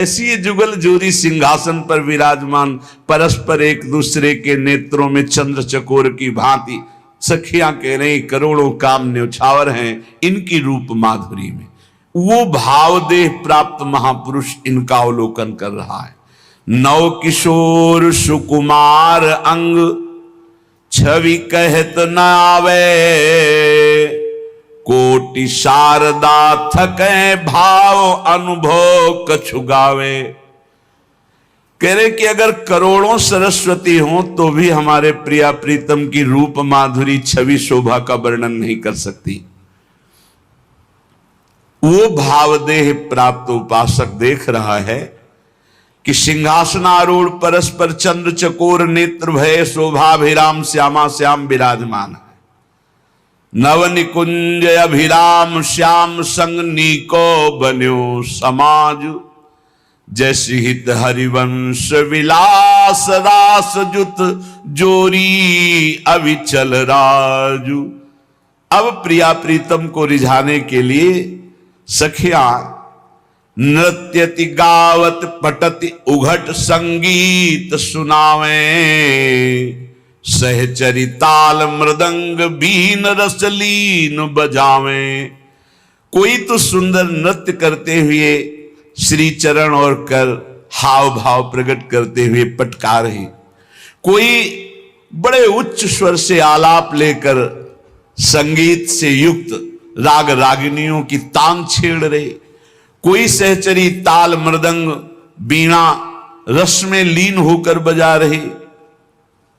ऐसी ये जुगल जोड़ी सिंहासन पर विराजमान, परस्पर एक दूसरे के नेत्रों में चंद्र चकोर की भांति। सखियां कह रही करोड़ों काम न्योछावर हैं इनकी रूप माधुरी में। वो भावदेह प्राप्त महापुरुष इनका अवलोकन कर रहा है। नव किशोर सुकुमार अंग, छवि कहत न आवे, कोटि शारदा थके भाव अनुभव कछु गावे। कह रहे कि अगर करोड़ों सरस्वती हो तो भी हमारे प्रिया प्रीतम की रूप माधुरी छवि शोभा का वर्णन नहीं कर सकती। वो भावदेह प्राप्त उपासक देख रहा है कि सिंहासनारूढ़ परस्पर चंद्र चकोर नेत्र भय शोभाभिराम श्यामा श्याम विराजमान है। नव निकुंज अभिराम श्याम संग नीको बन्यो समाज, जैसी हित हरिवंश विलास रास जुत जोरी अविचल राजू। अब प्रिया प्रीतम को रिझाने के लिए सखियां नृत्यति गावत पटति उघट संगीत सुनावे, सहचरी ताल मृदंग बीन रसलीन बजावे। कोई तो सुंदर नृत्य करते हुए श्री चरण और कर हाव भाव प्रकट करते हुए पटका रहे, कोई बड़े उच्च स्वर से आलाप लेकर संगीत से युक्त राग रागिनियों की तान छेड़ रहे, कोई सहचरी ताल मृदंग बीणा रस में लीन होकर बजा रहे।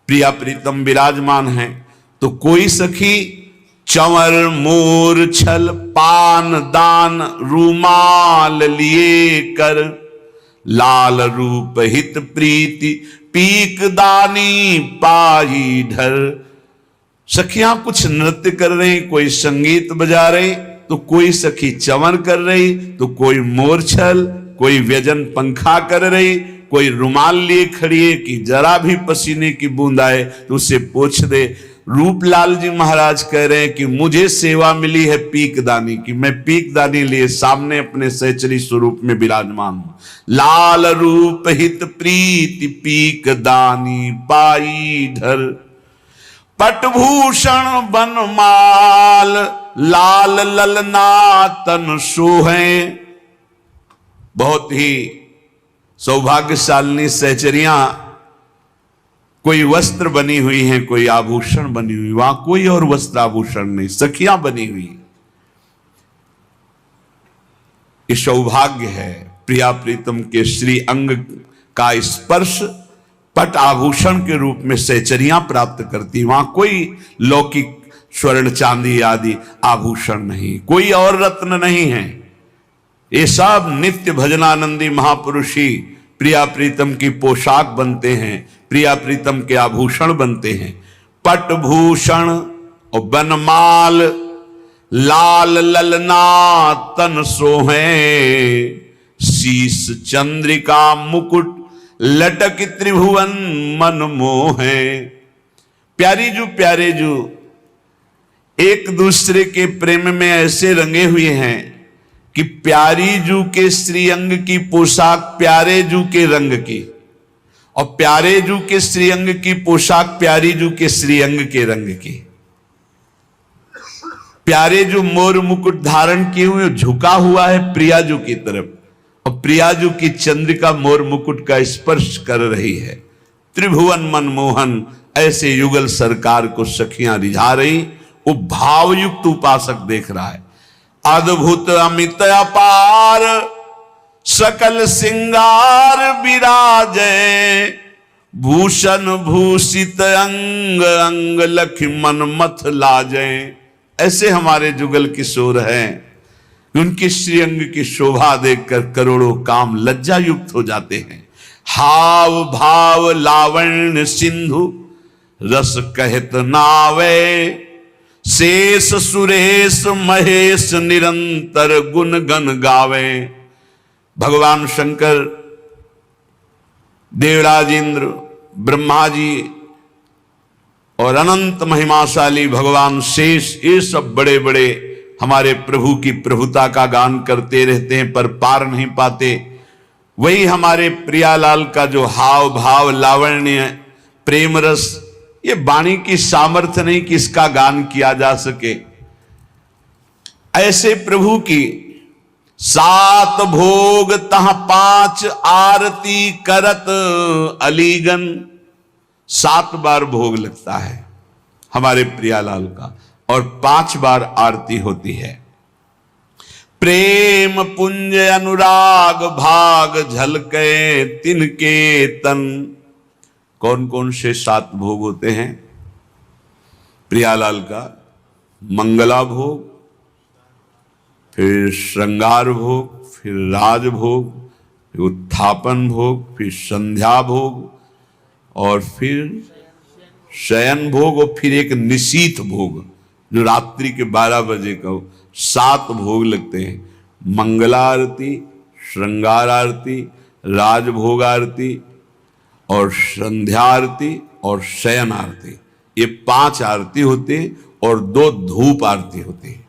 प्रिया प्रीतम विराजमान है तो कोई सखी चंवर मोर छल पान दान रूमाल लिए कर, लाल रूप हित प्रीति पीक दानी पाई ढर। सखियां कुछ नृत्य कर रही, कोई संगीत बजा रही, तो कोई सखी चंवर कर रही, तो कोई मोरछल, कोई व्यजन पंखा कर रही, कोई रुमाल लिए खड़ी है कि जरा भी पसीने की बूंद आए तो उसे पोंछ दे। रूपलाल जी महाराज कह रहे हैं कि मुझे सेवा मिली है पीकदानी की, मैं पीकदानी लिए सामने अपने सहचरी स्वरूप में विराजमान हूं। लाल रूप हित प्रीति पीकदानी पाई ढर, पटभूषण बनमाल लाल ललना तन सोहे। बहुत ही सौभाग्यशालिनी सहचरियां कोई वस्त्र बनी हुई हैं, कोई आभूषण बनी हुई, वहां कोई और वस्त्र आभूषण नहीं, सखियां बनी हुई। ये सौभाग्य है प्रिया प्रीतम के श्री अंग का स्पर्श पट आभूषण के रूप में सहचरियां प्राप्त करती। वहां कोई लौकिक स्वर्ण चांदी आदि आभूषण नहीं, कोई और रत्न नहीं है। ये सब नित्य भजनानंदी महापुरुष ही प्रिया प्रीतम की पोशाक बनते हैं, प्रिया प्रीतम के आभूषण बनते हैं। पटभूषण और बनमाल लाल ललना तन सोहे, शीस चंद्रिका मुकुट लटक त्रिभुवन मन मोहे। प्यारी जू प्यारे जू एक दूसरे के प्रेम में ऐसे रंगे हुए हैं कि प्यारी जू के श्रीअंग की पोशाक प्यारे जू के रंग की, और प्यारे जू के श्रीअंग की पोशाक प्यारी जू के श्रीअंग के रंग की। प्यारे जू मोर मुकुट धारण किए हुए झुका हुआ है प्रियाजू की तरफ, और प्रियाजू की चंद्रिका मोर मुकुट का स्पर्श कर रही है। त्रिभुवन मनमोहन ऐसे युगल सरकार को सखियां रिझा रही। वो भावयुक्त उपासक देख रहा है। अद्भुत अमित अपार सकल सिंगार विराजे, भूषण भूषित अंग अंग लख मन मथ लाजे। ऐसे हमारे जुगल किशोर हैं, उनकी श्रीअंग की शोभा देखकर करोड़ों काम लज्जा युक्त हो जाते हैं। हाव भाव लावण्य सिंधु रस कहत नावे, शेष सुरेश महेश निरंतर गुण गण गावे। भगवान शंकर, देवराज इंद्र, ब्रह्मा जी और अनंत महिमाशाली भगवान शेष, ये सब बड़े बड़े हमारे प्रभु की प्रभुता का गान करते रहते हैं पर पार नहीं पाते। वही हमारे प्रियालाल का जो हाव भाव, लावण्य, प्रेम रस, ये वाणी की सामर्थ्य नहीं कि इसका गान किया जा सके। ऐसे प्रभु की 7 भोग तह 5 आरती करत अलीगन। 7 बार भोग लगता है हमारे प्रियालाल का और 5 बार आरती होती है। प्रेम पुंज अनुराग भाग झलके तिनके तन। कौन कौन से 7 भोग होते हैं प्रियालाल का? मंगला भोग, फिर श्रृंगार भोग, फिर राजभोग, फिर उत्थापन भोग, फिर संध्या भोग, और फिर शयन भोग, और फिर एक निशीथ भोग जो रात्रि के 12 बजे का। 7 भोग लगते हैं। मंगला आरती, श्रृंगार आरती, राजभोग आरती और संध्या आरती और शयन आरती। ये 5 आरती होती है और 2 धूप आरती होती है।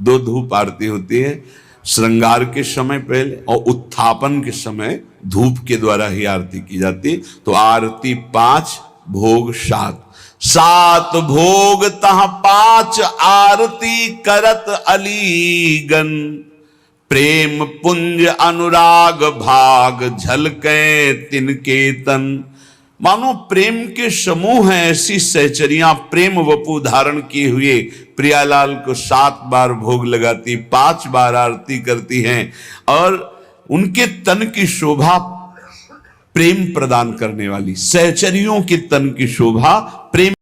2 धूप आरती होती है श्रृंगार के समय पहले, और उत्थापन के समय धूप के द्वारा ही आरती की जाती। तो आरती 5, भोग 7। 7 भोग तह 5 आरती करत अलीगन। प्रेम पुंज अनुराग भाग झलके तिनके तन। मानो प्रेम के समूह हैं, ऐसी सहचरियां प्रेम वपु धारण किए हुए प्रियालाल को 7 बार भोग लगाती, 5 बार आरती करती हैं, और उनके तन की शोभा प्रेम प्रदान करने वाली सहचरियों के तन की शोभा प्रेम